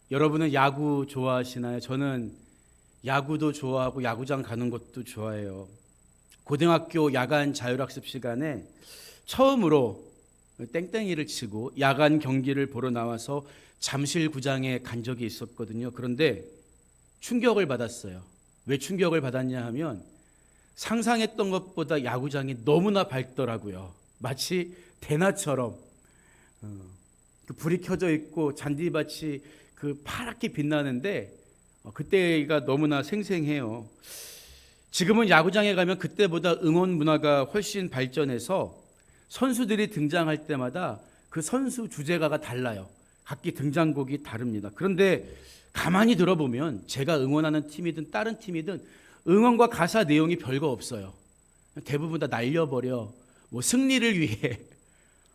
여러분은 야구 좋아하시나요? 저는 야구도 좋아하고 야구장 가는 것도 좋아해요. 고등학교 야간 자율학습 시간에 처음으로 땡땡이를 치고 야간 경기를 보러 나와서 잠실구장에 간 적이 있었거든요. 그런데 충격을 받았어요. 왜 충격을 받았냐 하면 상상했던 것보다 야구장이 너무나 밝더라고요. 마치 대낮처럼 그 불이 켜져 있고 잔디밭이 그 파랗게 빛나는데 그때가 너무나 생생해요. 지금은 야구장에 가면 그때보다 응원 문화가 훨씬 발전해서 선수들이 등장할 때마다 그 선수 주제가가 달라요. 각기 등장곡이 다릅니다. 그런데 가만히 들어보면 제가 응원하는 팀이든 다른 팀이든 응원과 가사 내용이 별거 없어요. 대부분 다 날려버려. 뭐 승리를 위해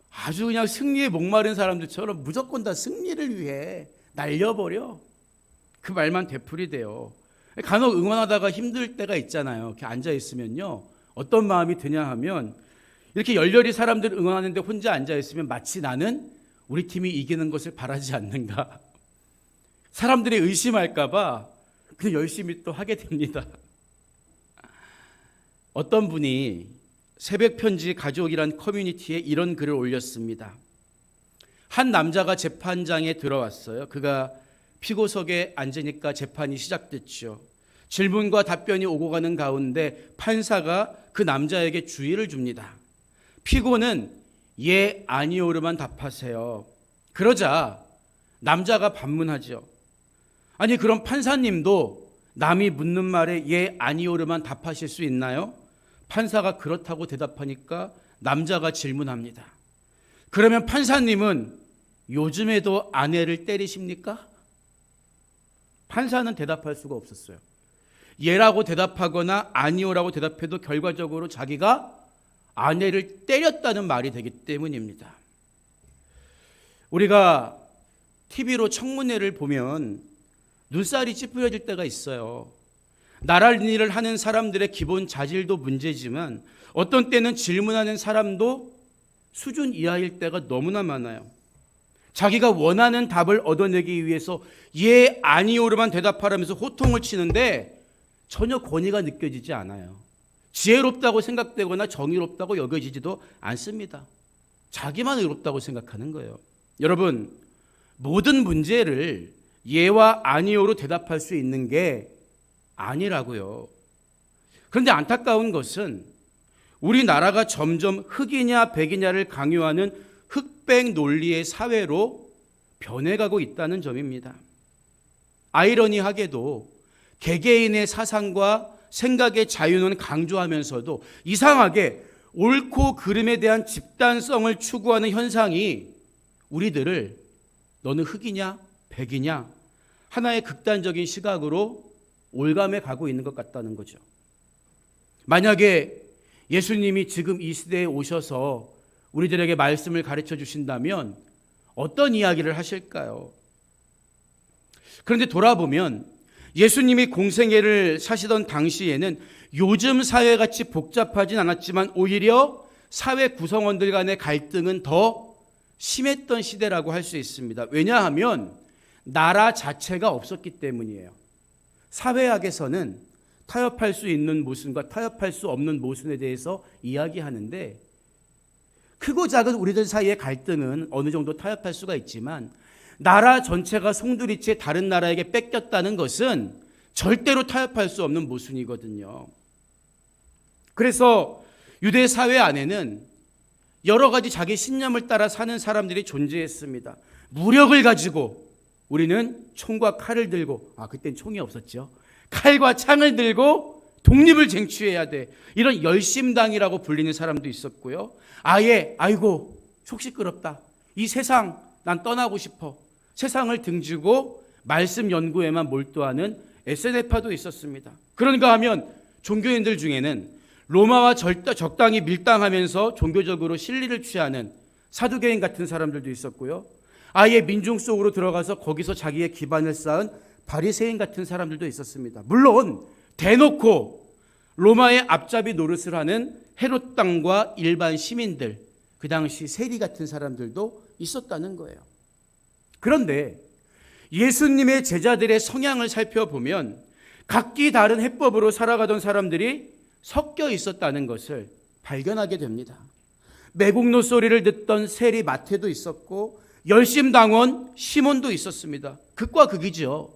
아주 그냥 승리에 목마른 사람들처럼 무조건 다 승리를 위해 날려버려. 그 말만 되풀이돼요. 간혹 응원하다가 힘들 때가 있잖아요. 이렇게 앉아있으면요. 어떤 마음이 드냐 하면 이렇게 열렬히 사람들 응원하는데 혼자 앉아있으면 마치 나는 우리 팀이 이기는 것을 바라지 않는가. 사람들이 의심할까 봐 그냥 열심히 또 하게 됩니다. 어떤 분이 새벽편지 가족이란 커뮤니티에 이런 글을 올렸습니다. 한 남자가 재판장에 들어왔어요. 그가 피고석에 앉으니까 재판이 시작됐죠. 질문과 답변이 오고 가는 가운데 판사가 그 남자에게 주의를 줍니다. 피고는 예, 아니오로만 답하세요. 그러자 남자가 반문하죠. 아니 그럼 판사님도 남이 묻는 말에 예, 아니오로만 답하실 수 있나요? 판사가 그렇다고 대답하니까 남자가 질문합니다. 그러면 판사님은 요즘에도 아내를 때리십니까? 판사는 대답할 수가 없었어요. 예라고 대답하거나 아니오라고 대답해도 결과적으로 자기가 아내를 때렸다는 말이 되기 때문입니다. 우리가 TV로 청문회를 보면 눈살이 찌푸려질 때가 있어요. 나랄 일을 하는 사람들의 기본 자질도 문제지만 어떤 때는 질문하는 사람도 수준 이하일 때가 너무나 많아요. 자기가 원하는 답을 얻어내기 위해서 예, 아니오로만 대답하라면서 호통을 치는데 전혀 권위가 느껴지지 않아요. 지혜롭다고 생각되거나 정의롭다고 여겨지지도 않습니다. 자기만 의롭다고 생각하는 거예요. 여러분, 모든 문제를 예와 아니오로 대답할 수 있는 게 아니라고요. 그런데 안타까운 것은 우리나라가 점점 흑이냐 백이냐를 강요하는 흑백 논리의 사회로 변해가고 있다는 점입니다. 아이러니하게도 개개인의 사상과 생각의 자유는 강조하면서도 이상하게 옳고 그름에 대한 집단성을 추구하는 현상이 우리들을 너는 흑이냐 백이냐 하나의 극단적인 시각으로 올감해 가고 있는 것 같다는 거죠. 만약에 예수님이 지금 이 시대에 오셔서 우리들에게 말씀을 가르쳐 주신다면 어떤 이야기를 하실까요? 그런데 돌아보면 예수님이 공생애를 사시던 당시에는 요즘 사회같이 복잡하진 않았지만 오히려 사회 구성원들 간의 갈등은 더 심했던 시대라고 할 수 있습니다. 왜냐하면 나라 자체가 없었기 때문이에요. 사회학에서는 타협할 수 있는 모순과 타협할 수 없는 모순에 대해서 이야기하는데 크고 작은 우리들 사이의 갈등은 어느 정도 타협할 수가 있지만 나라 전체가 송두리째 다른 나라에게 뺏겼다는 것은 절대로 타협할 수 없는 모순이거든요. 그래서 유대 사회 안에는 여러 가지 자기 신념을 따라 사는 사람들이 존재했습니다. 무력을 가지고 우리는 총과 칼을 들고, 그땐 총이 없었죠. 칼과 창을 들고 독립을 쟁취해야 돼. 이런 열심당이라고 불리는 사람도 있었고요. 아이고 속 시끄럽다. 이 세상 난 떠나고 싶어. 세상을 등지고 말씀 연구에만 몰두하는 에세네파도 있었습니다. 그런가 하면 종교인들 중에는 로마와 적당히 밀당하면서 종교적으로 실리를 취하는 사두개인 같은 사람들도 있었고요. 아예 민중 속으로 들어가서 거기서 자기의 기반을 쌓은 바리새인 같은 사람들도 있었습니다. 물론 대놓고 로마의 앞잡이 노릇을 하는 헤롯 당과 일반 시민들, 그 당시 세리 같은 사람들도 있었다는 거예요. 그런데 예수님의 제자들의 성향을 살펴보면 각기 다른 해법으로 살아가던 사람들이 섞여 있었다는 것을 발견하게 됩니다. 매국노 소리를 듣던 세리 마태도 있었고 열심당원 시몬도 있었습니다. 극과 극이죠.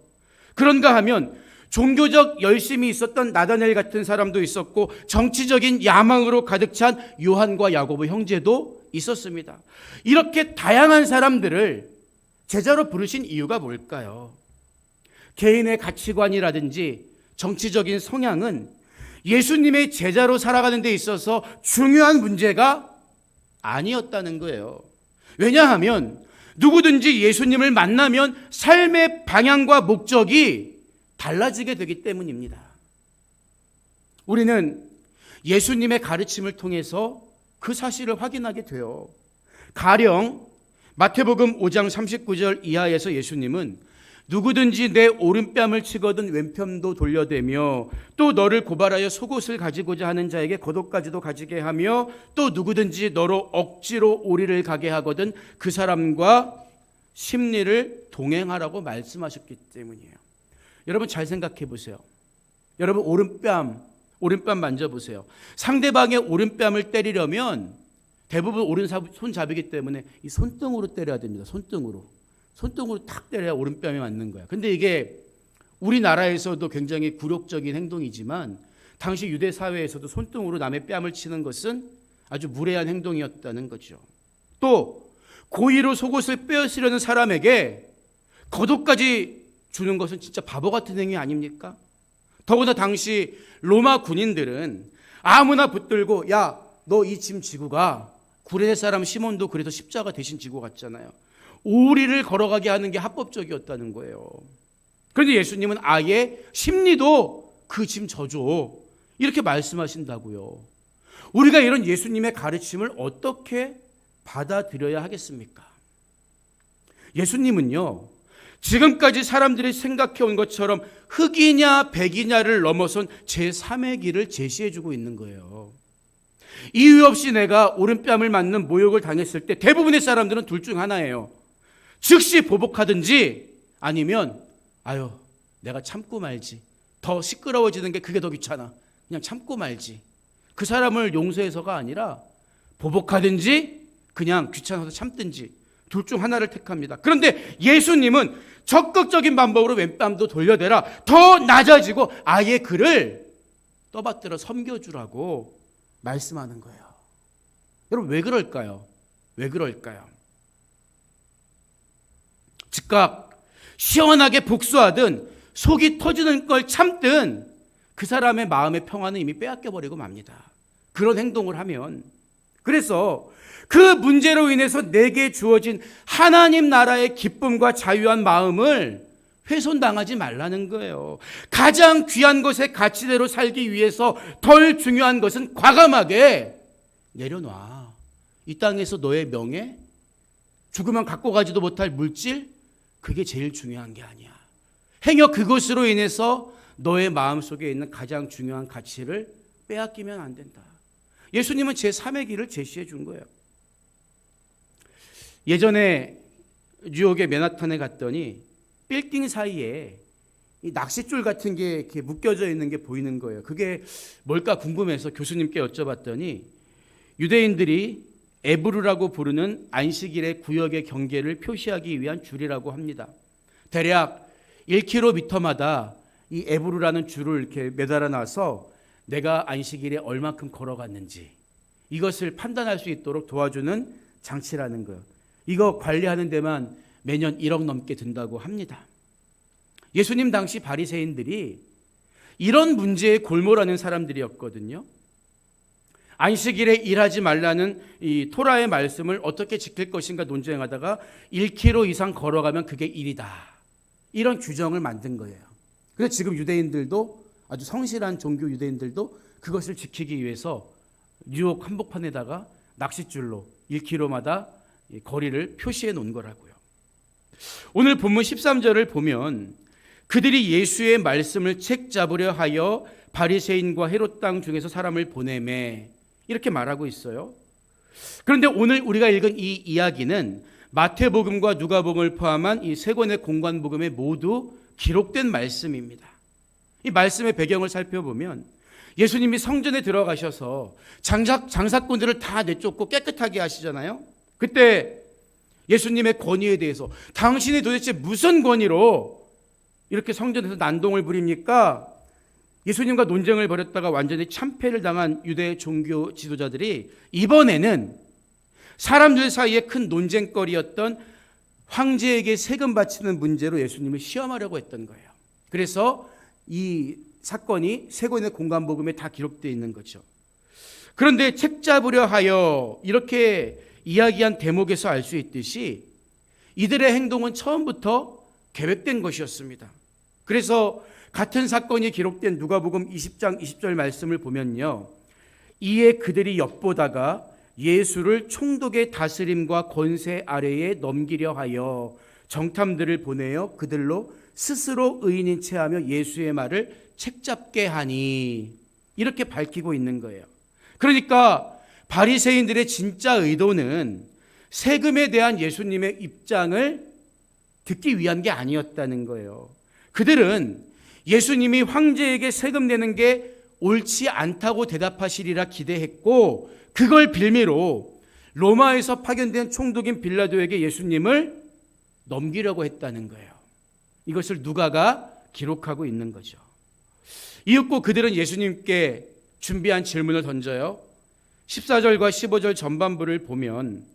그런가 하면 종교적 열심이 있었던 나다넬 같은 사람도 있었고 정치적인 야망으로 가득 찬 요한과 야고보 형제도 있었습니다. 이렇게 다양한 사람들을 제자로 부르신 이유가 뭘까요? 개인의 가치관이라든지 정치적인 성향은 예수님의 제자로 살아가는 데 있어서 중요한 문제가 아니었다는 거예요. 왜냐하면 누구든지 예수님을 만나면 삶의 방향과 목적이 달라지게 되기 때문입니다. 우리는 예수님의 가르침을 통해서 그 사실을 확인하게 돼요. 가령 마태복음 5장 39절 이하에서 예수님은 누구든지 내 오른뺨을 치거든 왼편도 돌려대며 또 너를 고발하여 속옷을 가지고자 하는 자에게 겉옷까지도 가지게 하며 또 누구든지 너로 억지로 오리를 가게 하거든 그 사람과 심리를 동행하라고 말씀하셨기 때문이에요. 여러분 잘 생각해 보세요. 여러분 오른뺨 만져보세요. 상대방의 오른뺨을 때리려면 대부분 오른손잡이기 때문에 이 손등으로 때려야 됩니다. 손등으로 탁 때려야 오른뺨에 맞는 거야. 근데 이게 우리나라에서도 굉장히 굴욕적인 행동이지만 당시 유대 사회에서도 손등으로 남의 뺨을 치는 것은 아주 무례한 행동이었다는 거죠. 또 고의로 속옷을 빼앗으려는 사람에게 겉옷까지 주는 것은 진짜 바보 같은 행위 아닙니까? 더구나 당시 로마 군인들은 아무나 붙들고 야, 너 이 짐 지고 가. 구레네 사람 시몬도 그래서 십자가 대신 지고 갔잖아요. 오리를 걸어가게 하는 게 합법적이었다는 거예요. 그런데 예수님은 아예 심리도 그 짐 져줘 이렇게 말씀하신다고요. 우리가 이런 예수님의 가르침을 어떻게 받아들여야 하겠습니까? 예수님은요, 지금까지 사람들이 생각해온 것처럼 흑이냐 백이냐를 넘어선 제3의 길을 제시해주고 있는 거예요. 이유 없이 내가 오른뺨을 맞는 모욕을 당했을 때 대부분의 사람들은 둘 중 하나예요. 즉시 보복하든지 아니면 아유 내가 참고 말지. 더 시끄러워지는 게 그게 더 귀찮아. 그냥 참고 말지. 그 사람을 용서해서가 아니라 보복하든지 그냥 귀찮아서 참든지 둘 중 하나를 택합니다. 그런데 예수님은 적극적인 방법으로 왼뺨도 돌려대라. 더 낮아지고 아예 그를 떠받들어 섬겨주라고 말씀하는 거예요. 여러분 왜 그럴까요? 왜 그럴까요? 즉각 시원하게 복수하든 속이 터지는 걸 참든 그 사람의 마음의 평화는 이미 빼앗겨버리고 맙니다. 그런 행동을 하면. 그래서 그 문제로 인해서 내게 주어진 하나님 나라의 기쁨과 자유한 마음을 훼손당하지 말라는 거예요. 가장 귀한 것의 가치대로 살기 위해서 덜 중요한 것은 과감하게 내려놔. 이 땅에서 너의 명예, 죽으면 갖고 가지도 못할 물질, 그게 제일 중요한 게 아니야. 행여 그것으로 인해서 너의 마음속에 있는 가장 중요한 가치를 빼앗기면 안 된다. 예수님은 제3의 길을 제시해 준 거예요. 예전에 뉴욕의 맨하탄에 갔더니 빌딩 사이에 이 낚싯줄 같은 게 이렇게 묶여져 있는 게 보이는 거예요. 그게 뭘까 궁금해서 교수님께 여쭤봤더니 유대인들이 에브루라고 부르는 안식일의 구역의 경계를 표시하기 위한 줄이라고 합니다. 대략 1km마다 이 에브루라는 줄을 이렇게 매달아 놔서 내가 안식일에 얼마큼 걸어갔는지 이것을 판단할 수 있도록 도와주는 장치라는 거예요. 이거 관리하는 데만 매년 1억 넘게 든다고 합니다. 예수님 당시 바리새인들이 이런 문제에 골몰하는 사람들이었거든요. 안식일에 일하지 말라는 이 토라의 말씀을 어떻게 지킬 것인가 논쟁하다가 1km 이상 걸어가면 그게 일이다. 이런 규정을 만든 거예요. 그래서 지금 유대인들도 아주 성실한 종교 유대인들도 그것을 지키기 위해서 뉴욕 한복판에다가 낚싯줄로 1km마다 거리를 표시해 놓은 거라고요. 오늘 본문 13절을 보면 그들이 예수의 말씀을 책 잡으려 하여 바리새인과 헤롯 땅 중에서 사람을 보내매 이렇게 말하고 있어요. 그런데 오늘 우리가 읽은 이 이야기는 마태복음과 누가복음을 포함한 이 세 권의 공관복음에 모두 기록된 말씀입니다. 이 말씀의 배경을 살펴보면 예수님이 성전에 들어가셔서 장사꾼들을 다 내쫓고 깨끗하게 하시잖아요. 그때 예수님의 권위에 대해서 당신이 도대체 무슨 권위로 이렇게 성전에서 난동을 부립니까? 예수님과 논쟁을 벌였다가 완전히 참패를 당한 유대 종교 지도자들이 이번에는 사람들 사이에 큰 논쟁거리였던 황제에게 세금 바치는 문제로 예수님을 시험하려고 했던 거예요. 그래서 이 사건이 세 권의 공관복음에 다 기록되어 있는 거죠. 그런데 책 잡으려 하여 이렇게 이야기한 대목에서 알 수 있듯이 이들의 행동은 처음부터 계획된 것이었습니다. 그래서 같은 사건이 기록된 누가복음 20장 20절 말씀을 보면요. 이에 그들이 엿보다가 예수를 총독의 다스림과 권세 아래에 넘기려 하여 정탐들을 보내어 그들로 스스로 의인인 체하며 예수의 말을 책잡게 하니 이렇게 밝히고 있는 거예요. 그러니까 바리새인들의 진짜 의도는 세금에 대한 예수님의 입장을 듣기 위한 게 아니었다는 거예요. 그들은 예수님이 황제에게 세금 내는 게 옳지 않다고 대답하시리라 기대했고 그걸 빌미로 로마에서 파견된 총독인 빌라도에게 예수님을 넘기려고 했다는 거예요. 이것을 누가가 기록하고 있는 거죠. 이윽고 그들은 예수님께 준비한 질문을 던져요. 14절과 15절 전반부를 보면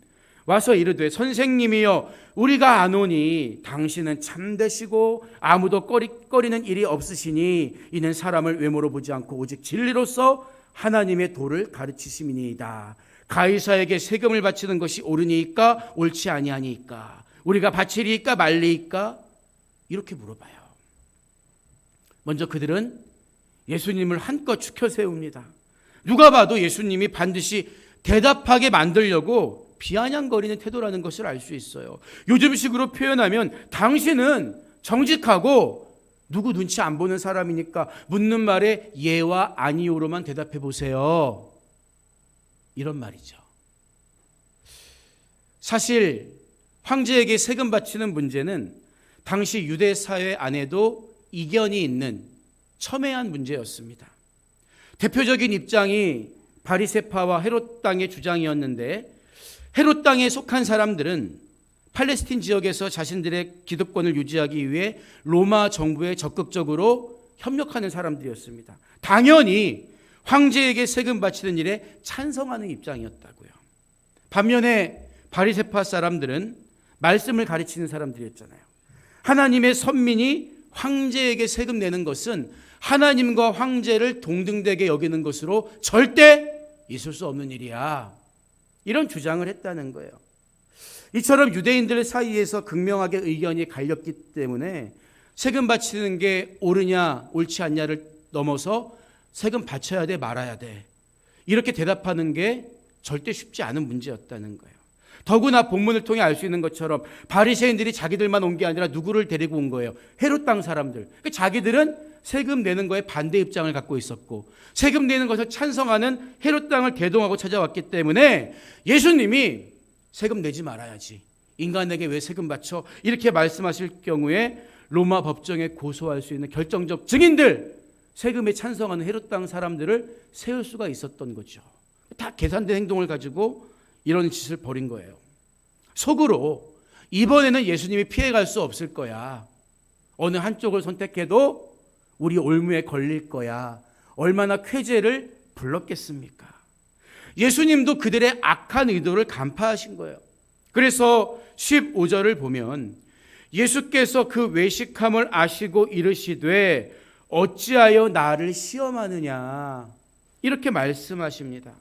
와서 이르되 선생님이여 우리가 아노니 당신은 참되시고 아무도 꺼리는 일이 없으시니 이는 사람을 외모로 보지 않고 오직 진리로서 하나님의 도를 가르치심이니이다. 가이사에게 세금을 바치는 것이 옳으니까 옳지 아니하니까 우리가 바치리이까 말리이까 이렇게 물어봐요. 먼저 그들은 예수님을 한껏 추켜 세웁니다. 누가 봐도 예수님이 반드시 대답하게 만들려고 비아냥거리는 태도라는 것을 알 수 있어요. 요즘식으로 표현하면 당신은 정직하고 누구 눈치 안 보는 사람이니까 묻는 말에 예와 아니오로만 대답해 보세요. 이런 말이죠. 사실 황제에게 세금 바치는 문제는 당시 유대 사회 안에도 이견이 있는 첨예한 문제였습니다. 대표적인 입장이 바리새파와 헤롯 땅의 주장이었는데 헤롯 땅에 속한 사람들은 팔레스틴 지역에서 자신들의 기득권을 유지하기 위해 로마 정부에 적극적으로 협력하는 사람들이었습니다. 당연히 황제에게 세금 바치는 일에 찬성하는 입장이었다고요. 반면에 바리새파 사람들은 말씀을 가르치는 사람들이었잖아요. 하나님의 선민이 황제에게 세금 내는 것은 하나님과 황제를 동등되게 여기는 것으로 절대 있을 수 없는 일이야. 이런 주장을 했다는 거예요. 이처럼 유대인들 사이에서 극명하게 의견이 갈렸기 때문에 세금 바치는 게 옳으냐 옳지 않냐를 넘어서 세금 바쳐야 돼 말아야 돼 이렇게 대답하는 게 절대 쉽지 않은 문제였다는 거예요. 더구나 본문을 통해 알 수 있는 것처럼 바리새인들이 자기들만 온 게 아니라 누구를 데리고 온 거예요? 헤롯 땅 사람들. 자기들은 세금 내는 거에 반대 입장을 갖고 있었고 세금 내는 것을 찬성하는 헤롯 땅을 대동하고 찾아왔기 때문에 예수님이 세금 내지 말아야지. 인간에게 왜 세금 바쳐? 이렇게 말씀하실 경우에 로마 법정에 고소할 수 있는 결정적 증인들, 세금에 찬성하는 헤롯 땅 사람들을 세울 수가 있었던 거죠. 다 계산된 행동을 가지고 이런 짓을 벌인 거예요. 속으로 이번에는 예수님이 피해갈 수 없을 거야. 어느 한쪽을 선택해도 우리 올무에 걸릴 거야. 얼마나 쾌재를 불렀겠습니까? 예수님도 그들의 악한 의도를 간파하신 거예요. 그래서 15절을 보면 예수께서 그 외식함을 아시고 이르시되 어찌하여 나를 시험하느냐 이렇게 말씀하십니다.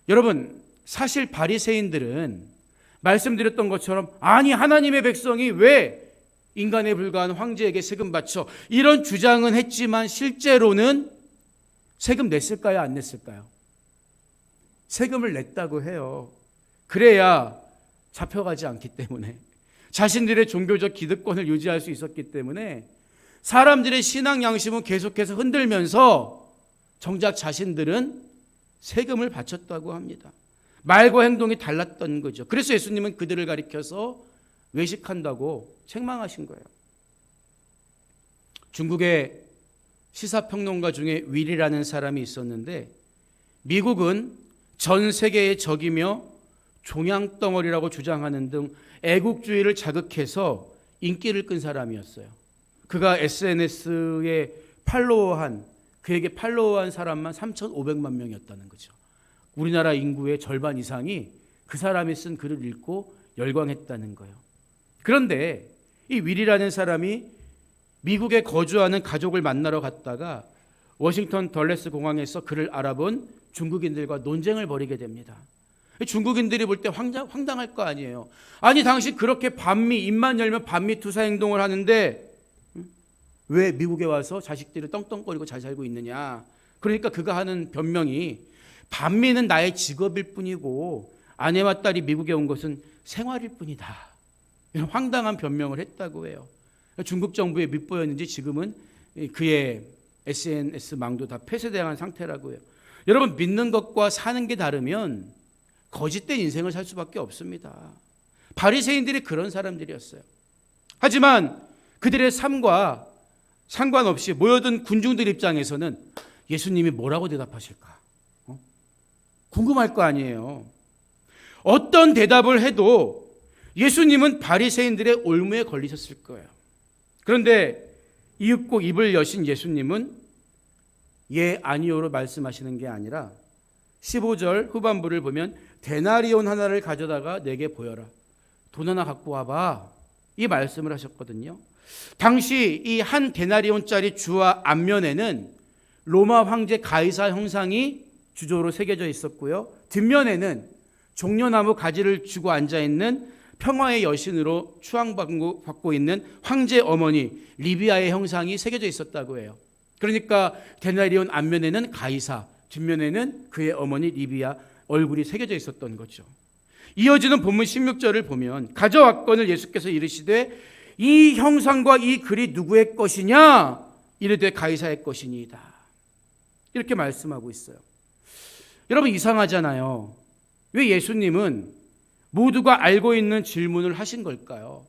여러분, 사실 바리새인들은 말씀드렸던 것처럼 아니 하나님의 백성이 왜 인간에 불과한 황제에게 세금 바쳐 이런 주장은 했지만 실제로는 세금 냈을까요? 안 냈을까요? 세금을 냈다고 해요. 그래야 잡혀가지 않기 때문에, 자신들의 종교적 기득권을 유지할 수 있었기 때문에 사람들의 신앙 양심은 계속해서 흔들면서 정작 자신들은 세금을 바쳤다고 합니다. 말과 행동이 달랐던 거죠. 그래서 예수님은 그들을 가리켜서 외식한다고 책망하신 거예요. 중국의 시사평론가 중에 윌이라는 사람이 있었는데, 미국은 전 세계의 적이며 종양덩어리라고 주장하는 등 애국주의를 자극해서 인기를 끈 사람이었어요. 그가 SNS에 그에게 팔로워한 사람만 3,500만 명이었다는 거죠. 우리나라 인구의 절반 이상이 그 사람이 쓴 글을 읽고 열광했다는 거예요. 그런데 이 윌이라는 사람이 미국에 거주하는 가족을 만나러 갔다가 워싱턴 덜레스 공항에서 그를 알아본 중국인들과 논쟁을 벌이게 됩니다. 중국인들이 볼 때 황당할 거 아니에요. 아니, 당신 그렇게 입만 열면 반미 투사 행동을 하는데 왜 미국에 와서 자식들이 떵떵거리고 잘 살고 있느냐. 그러니까 그가 하는 변명이, 반미는 나의 직업일 뿐이고 아내와 딸이 미국에 온 것은 생활일 뿐이다. 이런 황당한 변명을 했다고 해요. 중국 정부에 밉보였는지 지금은 그의 SNS 망도 다 폐쇄당한 상태라고 해요. 여러분, 믿는 것과 사는 게 다르면 거짓된 인생을 살 수밖에 없습니다. 바리새인들이 그런 사람들이었어요. 하지만 그들의 삶과 상관없이 모여든 군중들 입장에서는 예수님이 뭐라고 대답하실까? 궁금할 거 아니에요. 어떤 대답을 해도 예수님은 바리새인들의 올무에 걸리셨을 거예요. 그런데 이윽고 입을 여신 예수님은 예, 아니요로 말씀하시는 게 아니라 15절 후반부를 보면 데나리온 하나를 가져다가 내게 보여라. 돈 하나 갖고 와봐. 이 말씀을 하셨거든요. 당시 이 한 데나리온짜리 주화 앞면에는 로마 황제 가이사 형상이 주조로 새겨져 있었고요. 뒷면에는 종려나무 가지를 쥐고 앉아있는 평화의 여신으로 추앙받고 있는 황제 어머니 리비아의 형상이 새겨져 있었다고 해요. 그러니까 데나리온 앞면에는 가이사, 뒷면에는 그의 어머니 리비아 얼굴이 새겨져 있었던 거죠. 이어지는 본문 16절을 보면 가져왔거늘 예수께서 이르시되 이 형상과 이 글이 누구의 것이냐? 이르되 가이사의 것이니이다. 이렇게 말씀하고 있어요. 여러분, 이상하잖아요. 왜 예수님은 모두가 알고 있는 질문을 하신 걸까요?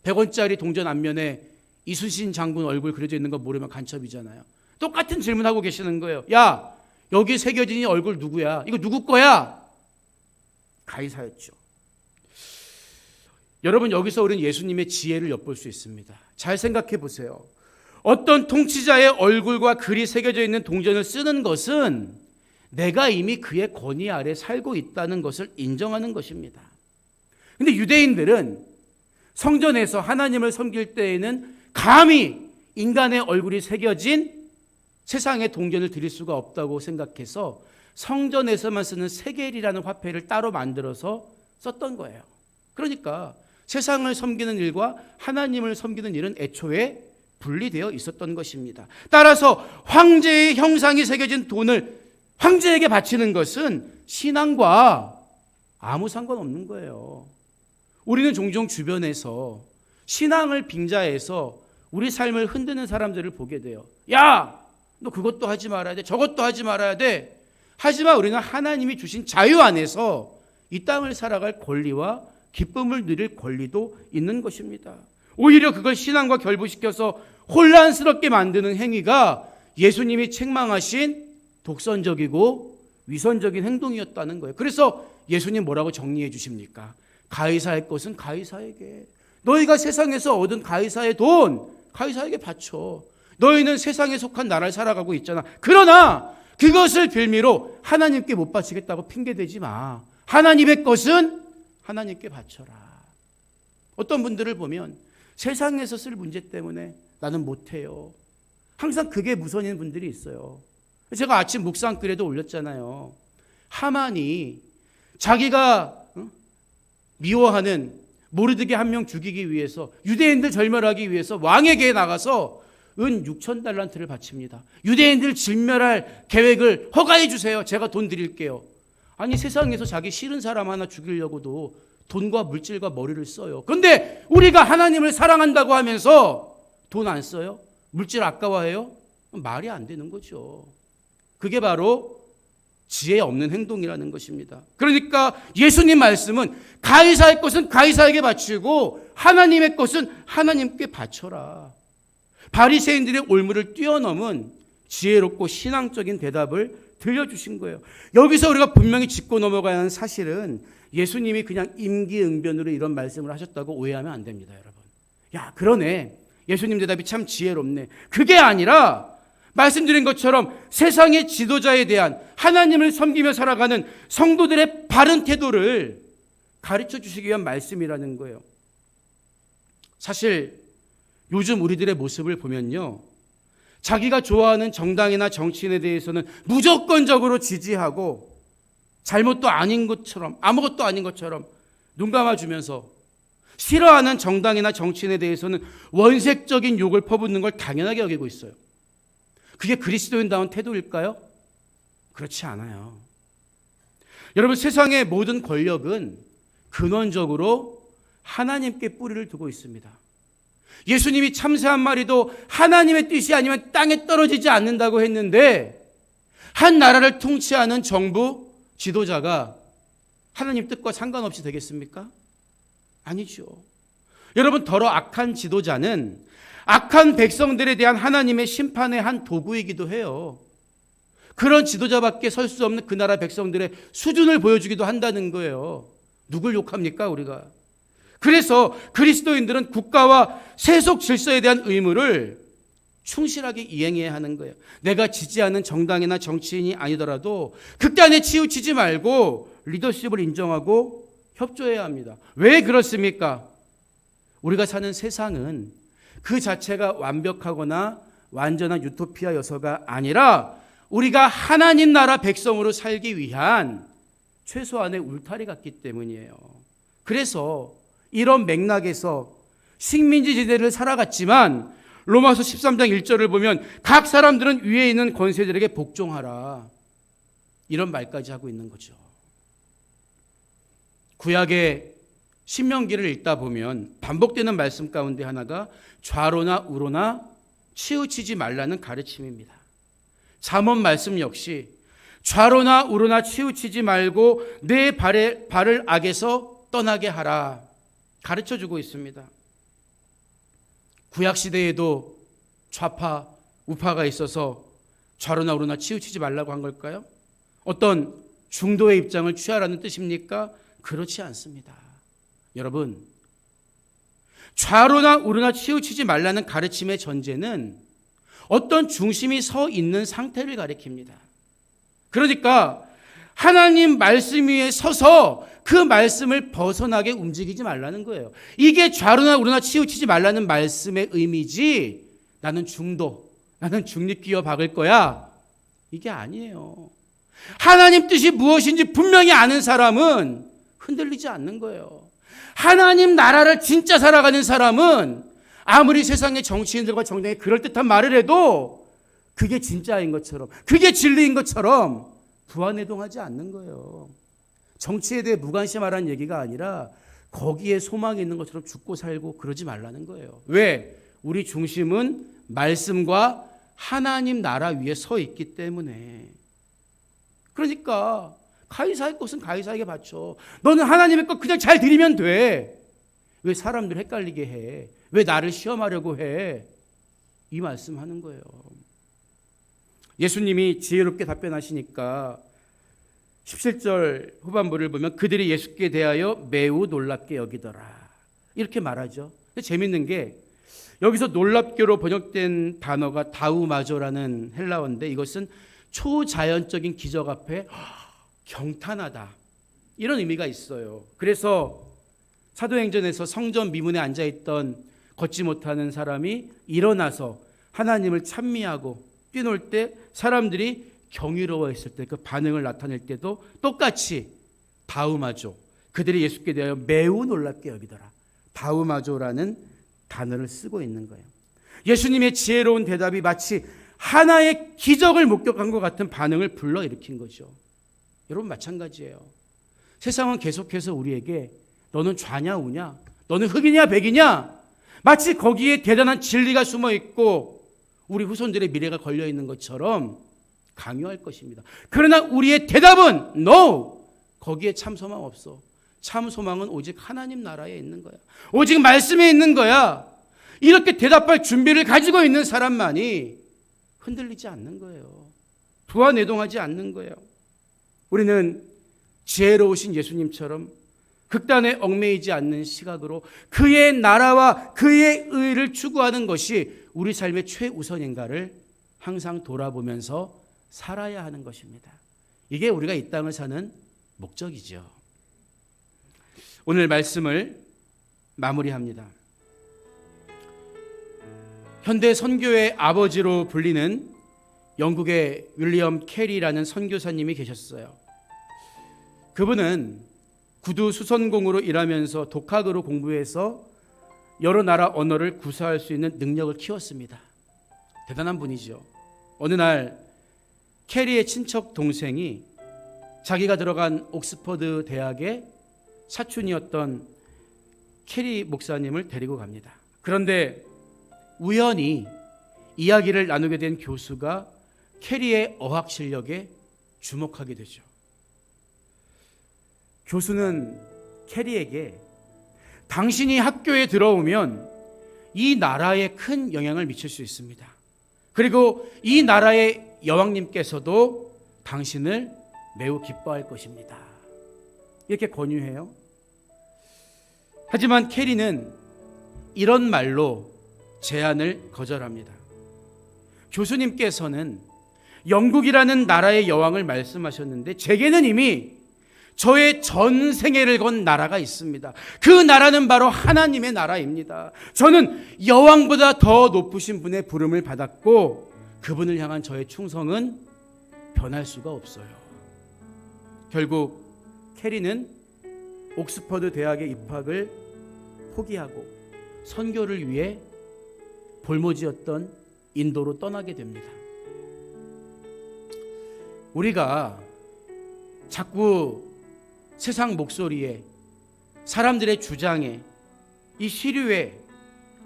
100원짜리 동전 앞면에 이순신 장군 얼굴 그려져 있는 거 모르면 간첩이잖아요. 똑같은 질문하고 계시는 거예요. 야, 여기 새겨진 이 얼굴 누구야? 이거 누구 거야? 가이사였죠. 여러분, 여기서 우리는 예수님의 지혜를 엿볼 수 있습니다. 잘 생각해 보세요. 어떤 통치자의 얼굴과 글이 새겨져 있는 동전을 쓰는 것은 내가 이미 그의 권위 아래 살고 있다는 것을 인정하는 것입니다. 그런데 유대인들은 성전에서 하나님을 섬길 때에는 감히 인간의 얼굴이 새겨진 세상의 동전을 드릴 수가 없다고 생각해서 성전에서만 쓰는 세겔이라는 화폐를 따로 만들어서 썼던 거예요. 그러니까 세상을 섬기는 일과 하나님을 섬기는 일은 애초에 분리되어 있었던 것입니다. 따라서 황제의 형상이 새겨진 돈을 황제에게 바치는 것은 신앙과 아무 상관없는 거예요. 우리는 종종 주변에서 신앙을 빙자해서 우리 삶을 흔드는 사람들을 보게 돼요. 야, 너 그것도 하지 말아야 돼. 저것도 하지 말아야 돼. 하지만 우리는 하나님이 주신 자유 안에서 이 땅을 살아갈 권리와 기쁨을 누릴 권리도 있는 것입니다. 오히려 그걸 신앙과 결부시켜서 혼란스럽게 만드는 행위가 예수님이 책망하신 독선적이고 위선적인 행동이었다는 거예요. 그래서 예수님 뭐라고 정리해 주십니까? 가이사의 것은 가이사에게, 너희가 세상에서 얻은 가이사의 돈 가이사에게 바쳐. 너희는 세상에 속한 나라를 살아가고 있잖아. 그러나 그것을 빌미로 하나님께 못 바치겠다고 핑계대지 마. 하나님의 것은 하나님께 바쳐라. 어떤 분들을 보면 세상에서 쓸 문제 때문에 나는 못해요. 항상 그게 무선인 분들이 있어요. 제가 아침 묵상글에도 올렸잖아요. 하만이 자기가 미워하는 모르드게 한 명 죽이기 위해서, 유대인들 절멸하기 위해서 왕에게 나가서 은 6,000달란트를 바칩니다. 유대인들 진멸할 계획을 허가해 주세요. 제가 돈 드릴게요. 아니 세상에서 자기 싫은 사람 하나 죽이려고도 돈과 물질과 머리를 써요. 그런데 우리가 하나님을 사랑한다고 하면서 돈 안 써요? 물질 아까워해요? 말이 안 되는 거죠. 그게 바로 지혜 없는 행동이라는 것입니다. 그러니까 예수님 말씀은 가이사의 것은 가이사에게 바치고 하나님의 것은 하나님께 바쳐라. 바리새인들의 올무를 뛰어넘은 지혜롭고 신앙적인 대답을 들려주신 거예요. 여기서 우리가 분명히 짚고 넘어가야 하는 사실은 예수님이 그냥 임기응변으로 이런 말씀을 하셨다고 오해하면 안 됩니다, 여러분. 야, 그러네. 예수님 대답이 참 지혜롭네. 그게 아니라 말씀드린 것처럼 세상의 지도자에 대한 하나님을 섬기며 살아가는 성도들의 바른 태도를 가르쳐 주시기 위한 말씀이라는 거예요. 사실 요즘 우리들의 모습을 보면요, 자기가 좋아하는 정당이나 정치인에 대해서는 무조건적으로 지지하고 잘못도 아닌 것처럼, 아무것도 아닌 것처럼 눈 감아주면서 싫어하는 정당이나 정치인에 대해서는 원색적인 욕을 퍼붓는 걸 당연하게 여기고 있어요. 그게 그리스도인다운 태도일까요? 그렇지 않아요. 여러분, 세상의 모든 권력은 근원적으로 하나님께 뿌리를 두고 있습니다. 예수님이 참새 한 마리도 하나님의 뜻이 아니면 땅에 떨어지지 않는다고 했는데 한 나라를 통치하는 정부 지도자가 하나님 뜻과 상관없이 되겠습니까? 아니죠. 여러분, 더러 악한 지도자는 악한 백성들에 대한 하나님의 심판의 한 도구이기도 해요. 그런 지도자밖에 설 수 없는 그 나라 백성들의 수준을 보여주기도 한다는 거예요. 누굴 욕합니까, 우리가? 그래서 그리스도인들은 국가와 세속 질서에 대한 의무를 충실하게 이행해야 하는 거예요. 내가 지지하는 정당이나 정치인이 아니더라도 극단에 치우치지 말고 리더십을 인정하고 협조해야 합니다. 왜 그렇습니까? 우리가 사는 세상은 그 자체가 완벽하거나 완전한 유토피아여서가 아니라 우리가 하나님 나라 백성으로 살기 위한 최소한의 울타리 같기 때문이에요. 그래서 이런 맥락에서 식민지 지대를 살아갔지만 로마서 13장 1절을 보면 각 사람들은 위에 있는 권세들에게 복종하라, 이런 말까지 하고 있는 거죠. 구약의 신명기를 읽다 보면 반복되는 말씀 가운데 하나가 좌로나 우로나 치우치지 말라는 가르침입니다. 잠언 말씀 역시 좌로나 우로나 치우치지 말고 내 발을 악에서 떠나게 하라 가르쳐주고 있습니다. 구약시대에도 좌파, 우파가 있어서 좌로나 우로나 치우치지 말라고 한 걸까요? 어떤 중도의 입장을 취하라는 뜻입니까? 그렇지 않습니다. 여러분, 좌로나 우로나 치우치지 말라는 가르침의 전제는 어떤 중심이 서 있는 상태를 가리킵니다. 그러니까 하나님 말씀 위에 서서 그 말씀을 벗어나게 움직이지 말라는 거예요. 이게 좌로나 우로나 치우치지 말라는 말씀의 의미지, 나는 중도, 나는 중립기어 박을 거야, 이게 아니에요. 하나님 뜻이 무엇인지 분명히 아는 사람은 흔들리지 않는 거예요. 하나님 나라를 진짜 살아가는 사람은 아무리 세상의 정치인들과 정당이 그럴듯한 말을 해도 그게 진짜인 것처럼, 그게 진리인 것처럼 부안해동하지 않는 거예요. 정치에 대해 무관심하라는 얘기가 아니라 거기에 소망이 있는 것처럼 죽고 살고 그러지 말라는 거예요. 왜? 우리 중심은 말씀과 하나님 나라 위에 서 있기 때문에. 그러니까 가이사의 것은 가이사에게 바쳐. 너는 하나님의 것 그냥 잘 드리면 돼. 왜 사람들 헷갈리게 해? 왜 나를 시험하려고 해? 이 말씀하는 거예요. 예수님이 지혜롭게 답변하시니까 17절 후반부를 보면 그들이 예수께 대하여 매우 놀랍게 여기더라, 이렇게 말하죠. 근데 재밌는 게 여기서 놀랍게로 번역된 단어가 다우마조라는 헬라어인데 이것은 초자연적인 기적 앞에 경탄하다, 이런 의미가 있어요. 그래서 사도행전에서 성전 미문에 앉아있던 걷지 못하는 사람이 일어나서 하나님을 찬미하고 뛰놀 때 사람들이 경이로워했을 때 그 반응을 나타낼 때도 똑같이 다우마조, 그들이 예수께 대하여 매우 놀랍게 여기더라, 다우마조라는 단어를 쓰고 있는 거예요. 예수님의 지혜로운 대답이 마치 하나의 기적을 목격한 것 같은 반응을 불러일으킨 거죠. 여러분 마찬가지예요. 세상은 계속해서 우리에게 너는 좌냐 우냐, 너는 흑이냐 백이냐, 마치 거기에 대단한 진리가 숨어 있고 우리 후손들의 미래가 걸려 있는 것처럼 강요할 것입니다. 그러나 우리의 대답은 no. 거기에 참 소망 없어. 참 소망은 오직 하나님 나라에 있는 거야. 오직 말씀에 있는 거야. 이렇게 대답할 준비를 가지고 있는 사람만이 흔들리지 않는 거예요. 부안해동하지 않는 거예요. 우리는 지혜로우신 예수님처럼 극단에 얽매이지 않는 시각으로 그의 나라와 그의 의를 추구하는 것이 우리 삶의 최우선인가를 항상 돌아보면서 살아야 하는 것입니다. 이게 우리가 이 땅을 사는 목적이죠. 오늘 말씀을 마무리합니다. 현대 선교의 아버지로 불리는 영국의 윌리엄 캐리라는 선교사님이 계셨어요. 그분은 구두 수선공으로 일하면서 독학으로 공부해서 여러 나라 언어를 구사할 수 있는 능력을 키웠습니다. 대단한 분이죠. 어느 날 캐리의 친척 동생이 자기가 들어간 옥스퍼드 대학의 사촌이었던 캐리 목사님을 데리고 갑니다. 그런데 우연히 이야기를 나누게 된 교수가 캐리의 어학 실력에 주목하게 되죠. 교수는 캐리에게 당신이 학교에 들어오면 이 나라에 큰 영향을 미칠 수 있습니다. 그리고 이 나라의 여왕님께서도 당신을 매우 기뻐할 것입니다. 이렇게 권유해요. 하지만 캐리는 이런 말로 제안을 거절합니다. 교수님께서는 영국이라는 나라의 여왕을 말씀하셨는데 제게는 이미 저의 전생애를 건 나라가 있습니다. 그 나라는 바로 하나님의 나라입니다. 저는 여왕보다 더 높으신 분의 부름을 받았고 그분을 향한 저의 충성은 변할 수가 없어요. 결국 캐리는 옥스퍼드 대학에 입학을 포기하고 선교를 위해 볼모지였던 인도로 떠나게 됩니다. 우리가 자꾸 세상 목소리에, 사람들의 주장에, 이 시류에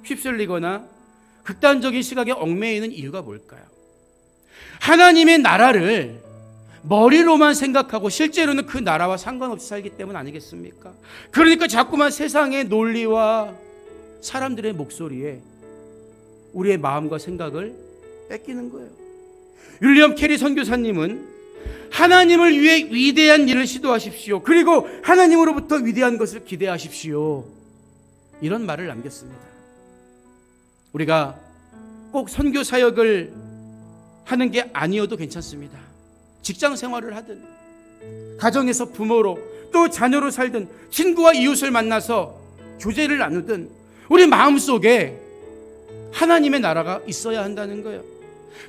휩쓸리거나 극단적인 시각에 얽매이는 이유가 뭘까요? 하나님의 나라를 머리로만 생각하고 실제로는 그 나라와 상관없이 살기 때문 아니겠습니까? 그러니까 자꾸만 세상의 논리와 사람들의 목소리에 우리의 마음과 생각을 뺏기는 거예요. 윌리엄 캐리 선교사님은 하나님을 위해 위대한 일을 시도하십시오. 그리고 하나님으로부터 위대한 것을 기대하십시오. 이런 말을 남겼습니다. 우리가 꼭 선교 사역을 하는 게 아니어도 괜찮습니다. 직장 생활을 하든 가정에서 부모로 또 자녀로 살든 친구와 이웃을 만나서 교제를 나누든 우리 마음속에 하나님의 나라가 있어야 한다는 거예요.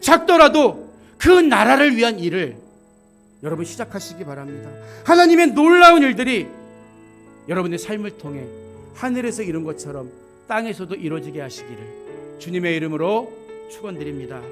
작더라도 그 나라를 위한 일을 여러분 시작하시기 바랍니다. 하나님의 놀라운 일들이 여러분의 삶을 통해 하늘에서 이룬 것처럼 땅에서도 이루어지게 하시기를 주님의 이름으로 축원드립니다.